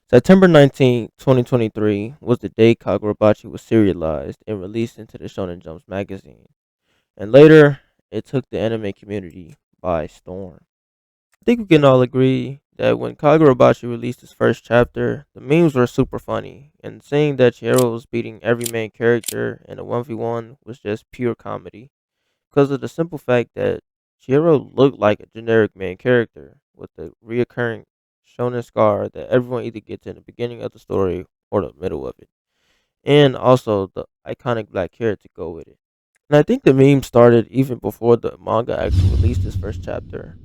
September 19th, 2023 was the day Kagurabachi was serialized and released into the Shonen Jump's magazine, and later it took the anime community by storm. I think we can all agree that when Kagurabachi released his first chapter, the memes were super funny, and seeing that Chihiro was beating every main character in a 1v1 was just pure comedy, because of the simple fact that Chihiro looked like a generic main character with the reoccurring shonen scar that everyone either gets in the beginning of the story or the middle of it, and also the iconic black hair to go with it. And I think the meme started even before the manga actually released its first chapter,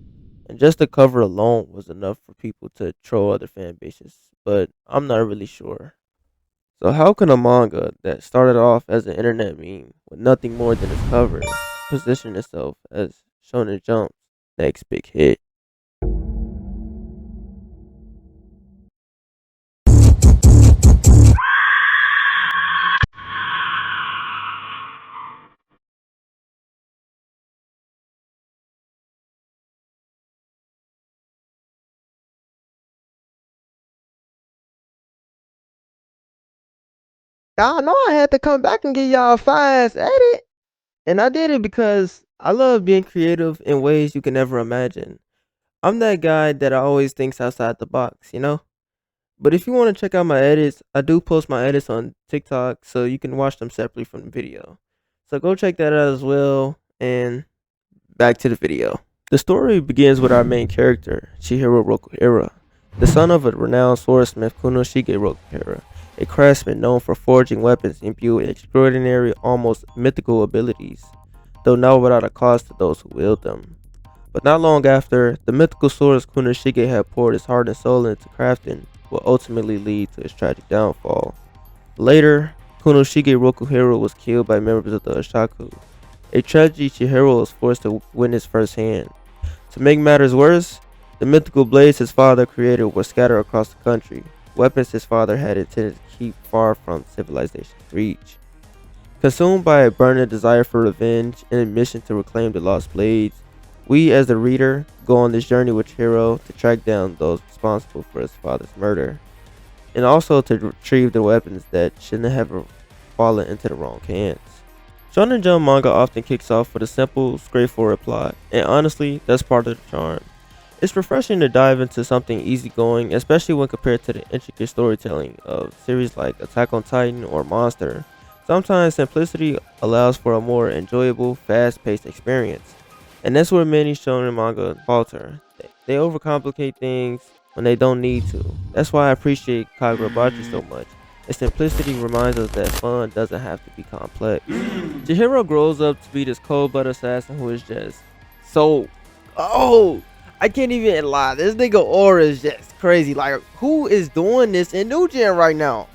and just the cover alone was enough for people to troll other fan bases, but I'm not really sure. So how can a manga that started off as an internet meme with nothing more than its cover position itself as Shonen Jump's next big hit? Y'all know I had to come back and give y'all a fast edit. And I did it because I love being creative in ways you can never imagine. I'm that guy that always thinks outside the box, you know? But if you want to check out my edits, I do post my edits on TikTok so you can watch them separately from the video. So go check that out as well. And back to the video. The story begins with our main character, Chihiro Rokuhira, the son of a renowned swordsmith Kunoshige Rokuhira, a craftsman known for forging weapons imbued with extraordinary, almost mythical abilities, though not without a cost to those who wield them. But not long after, the mythical swords Kunoshige had poured his heart and soul into crafting will ultimately lead to his tragic downfall. Later, Kunoshige Rokuhiro was killed by members of the Ashaku, a tragedy Chihiro was forced to witness firsthand. To make matters worse, the mythical blades his father created were scattered across the country, weapons his father had intended to keep far from civilization's reach. Consumed by a burning desire for revenge and a mission to reclaim the lost blades, we as the reader go on this journey with Chihiro to track down those responsible for his father's murder, and also to retrieve the weapons that shouldn't have fallen into the wrong hands. Shonen Jump manga often kicks off with a simple, straightforward plot, and honestly, that's part of the charm. It's refreshing to dive into something easygoing, especially when compared to the intricate storytelling of series like Attack on Titan or Monster. Sometimes simplicity allows for a more enjoyable, fast-paced experience, and that's where many shonen manga falter. They overcomplicate things when they don't need to. That's why I appreciate Kagurabachi so much. Its simplicity reminds us that fun doesn't have to be complex. Chihiro grows up to be this cold-blooded assassin who is just so... Oh! I can't even lie. This nigga aura is just crazy. Like, who is doing this in New Gen right now?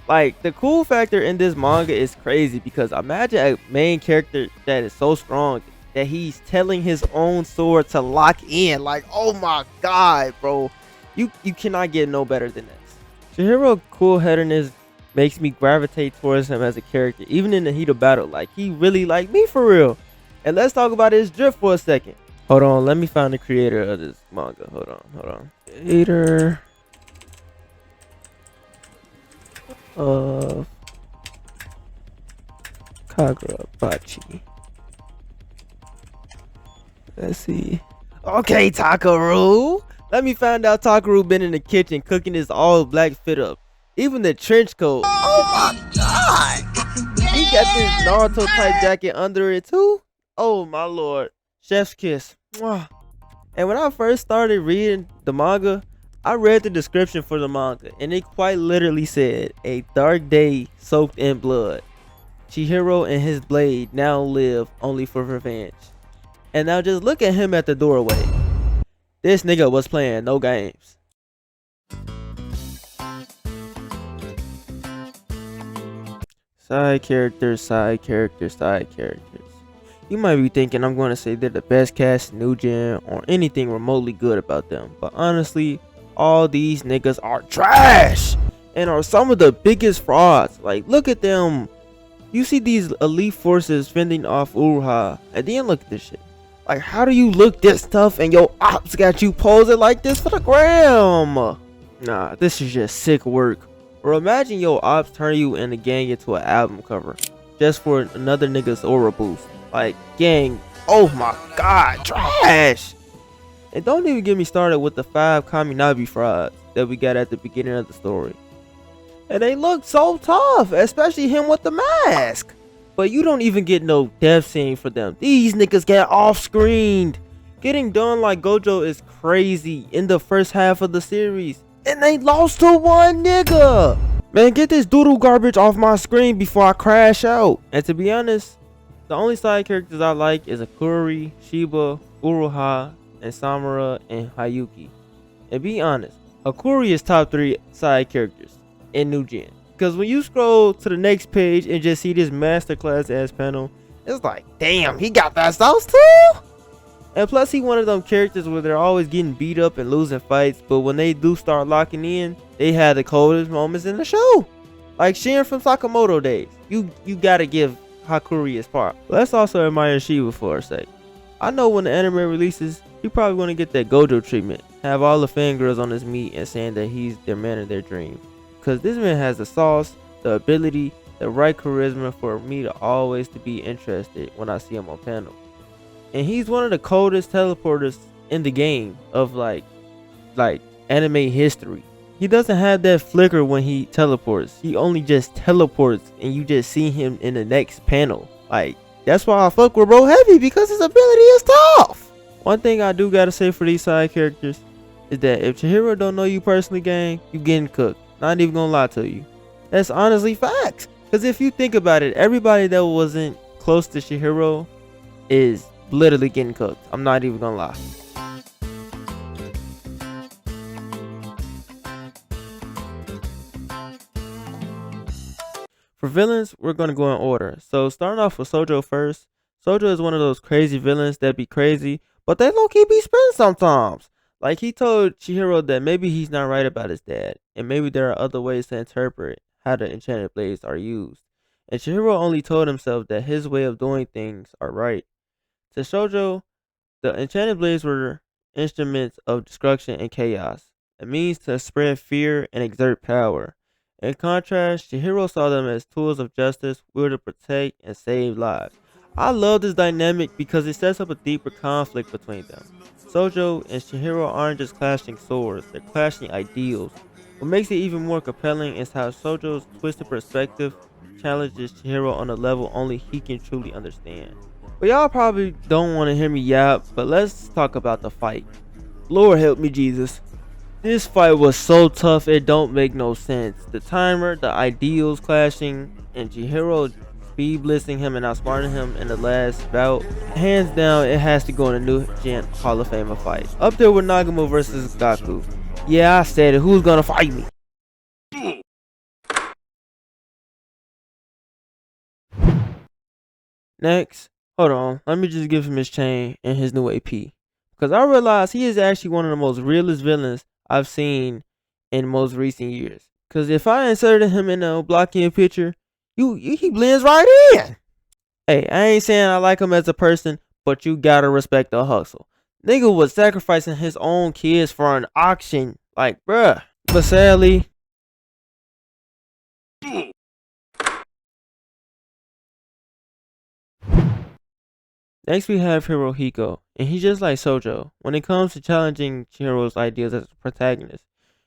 Like, the cool factor in this manga is crazy because imagine a main character that is so strong that he's telling his own sword to lock in. Like, oh my god, bro. You cannot get no better than this. Chihiro cool-headedness makes me gravitate towards him as a character, even in the heat of battle. Like, he really like me for real. And let's talk about his drift for a second. Hold on, let me find the creator of this manga. Hold on. Creator of Kagurabachi. Let's see. Okay, Takaru. Let me find out Takaru been in the kitchen cooking his all black fit up. Even the trench coat. Oh my god! He got this Naruto type jacket under it too. Oh my lord. Chef's kiss. Mwah. And when I first started reading the manga, I read the description for the manga and it quite literally said, a dark day soaked in blood. Chihiro and his blade now live only for revenge. And now just look at him at the doorway. This nigga was playing no games. Side characters, side characters, side characters. You might be thinking I'm going to say they're the best cast in New Gen or anything remotely good about them. But honestly, all these niggas are trash and are some of the biggest frauds. Like, look at them. You see these elite forces fending off Uruha, and then look at this shit. Like, how do you look this tough and your ops got you posing like this for the gram? Nah, this is just sick work. Or imagine your ops turn you and the gang into an album cover just for another nigga's aura boost. Like, gang, oh my god, trash! And don't even get me started with the 5 Kaminabi frogs that we got at the beginning of the story. And they look so tough, especially him with the mask. But you don't even get no death scene for them. These niggas get off screened. Getting done like Gojo is crazy in the first half of the series. And they lost to one nigga. Man, get this doodle garbage off my screen before I crash out. And to be honest, the only side characters I like is Akuri, Shiba, Uruha, and Samura and Hayuki. And be honest, Akuri is top 3 side characters in New Gen. Because when you scroll to the next page and just see this masterclass ass panel, it's like, damn, he got that sauce too? And plus, he one of them characters where they're always getting beat up and losing fights, but when they do start locking in, they have the coldest moments in the show. Like Shin from Sakamoto days. You gotta give Hakuri his part. Let's also admire Shiba for a sec. I know when the anime releases, he probably want to get that Gojo treatment. Have all the fangirls on his meat and saying that he's their man of their dream. Because this man has the sauce, the ability, the right charisma for me to always to be interested when I see him on panel. And he's one of the coldest teleporters in the game of like anime history. He doesn't have that flicker when he teleports. He only just teleports and you just see him in the next panel. Like, that's why I fuck with Bro Heavy, because his ability is tough. One thing I do gotta say for these side characters is that if Chihiro don't know you personally, gang, you getting cooked. Not even gonna lie to you. That's honestly facts. Because if you think about it, everybody that wasn't close to Chihiro is literally getting cooked. I'm not even gonna lie. For villains, we're gonna go in order. So starting off with Sojo first. Sojo is one of those crazy villains that be crazy, but they low-key be spin sometimes. Like, he told Chihiro that maybe he's not right about his dad, and maybe there are other ways to interpret how the enchanted blades are used. And Chihiro only told himself that his way of doing things are right. To Shoujo, the enchanted blades were instruments of destruction and chaos, a means to spread fear and exert power. In contrast, Chihiro saw them as tools of justice, wielded to protect and save lives. I love this dynamic because it sets up a deeper conflict between them. Sojo and Chihiro aren't just clashing swords, they're clashing ideals. What makes it even more compelling is how Sojo's twisted perspective challenges Chihiro on a level only he can truly understand. But y'all probably don't want to hear me yap, but let's talk about the fight. Lord help me, Jesus. This fight was so tough it don't make no sense. The timer, the ideals clashing, and Chihiro speed blitzing him and outsmarting him in the last bout. Hands down, it has to go in a New Gen Hall of Famer fight. Up there with Nagamo versus Gaku. Yeah, I said it. Who's gonna fight me? Next, hold on. Let me just give him his chain and his new AP. Because I realize he is actually one of the most realest villains I've seen in most recent years. Because if I inserted him in a blocking picture, he blends right in. Hey, I ain't saying I like him as a person, but you gotta respect the hustle. Nigga was sacrificing his own kids for an auction. Like, bruh. But sadly, next we have Hirohiko, and he's just like Sojo when it comes to challenging Chihiro's ideas as a protagonist.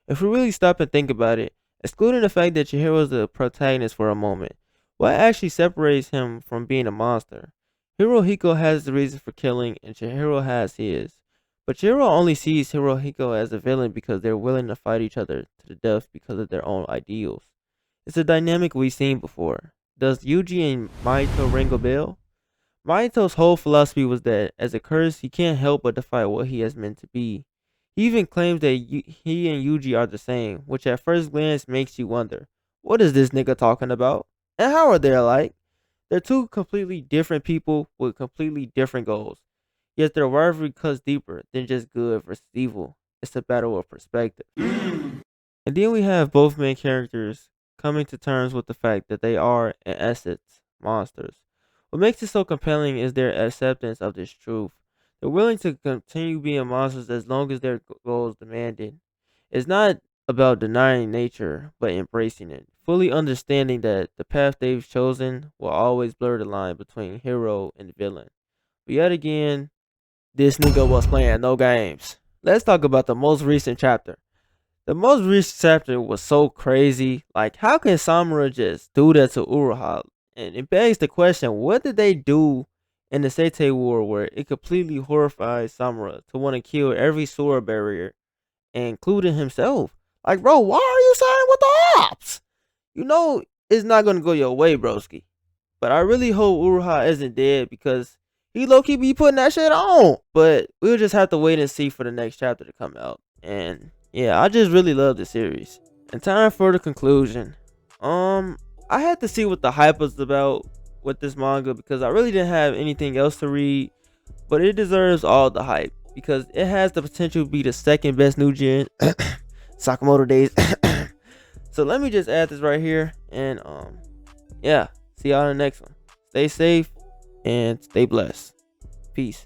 If we really stop and think about it, excluding the fact that Chihiro is the protagonist for a moment, what actually separates him from being a monster? Hirohiko has the reason for killing, and Chihiro has his. But Chihiro only sees Hirohiko as a villain because they're willing to fight each other to the death because of their own ideals. It's a dynamic we've seen before. Does Yuji and Maito ring a bell? Mahito's whole philosophy was that, as a curse, he can't help but defy what he has meant to be. He even claims that he and Yuji are the same, which at first glance makes you wonder, what is this nigga talking about? And how are they alike? They're two completely different people with completely different goals. Yet their rivalry cuts deeper than just good versus evil. It's a battle of perspective. And then we have both main characters coming to terms with the fact that they are, in essence, monsters. What makes it so compelling is their acceptance of this truth. They're willing to continue being monsters as long as their goals demand it. It's not about denying nature but embracing it, fully understanding that the path they've chosen will always blur the line between hero and villain. But yet again, this nigga was playing no games. Let's talk about the most recent chapter. The most recent chapter was so crazy. Like, how can Samura just do that to Uruha? And it begs the question, what did they do in the Seitei War where it completely horrified Samura to want to kill every sword barrier, including himself? Like, bro, why are you siding with the ops? You know it's not gonna go your way, broski. But I really hope Uruha isn't dead because he low key be putting that shit on. But we'll just have to wait and see for the next chapter to come out. And yeah, I just really love the series. And time for the conclusion. I had to see what the hype was about with this manga because I really didn't have anything else to read. But it deserves all the hype because it has the potential to be the second best new gen Sakamoto days. So let me just add this right here and yeah, see y'all in the next one. Stay safe and stay blessed. Peace.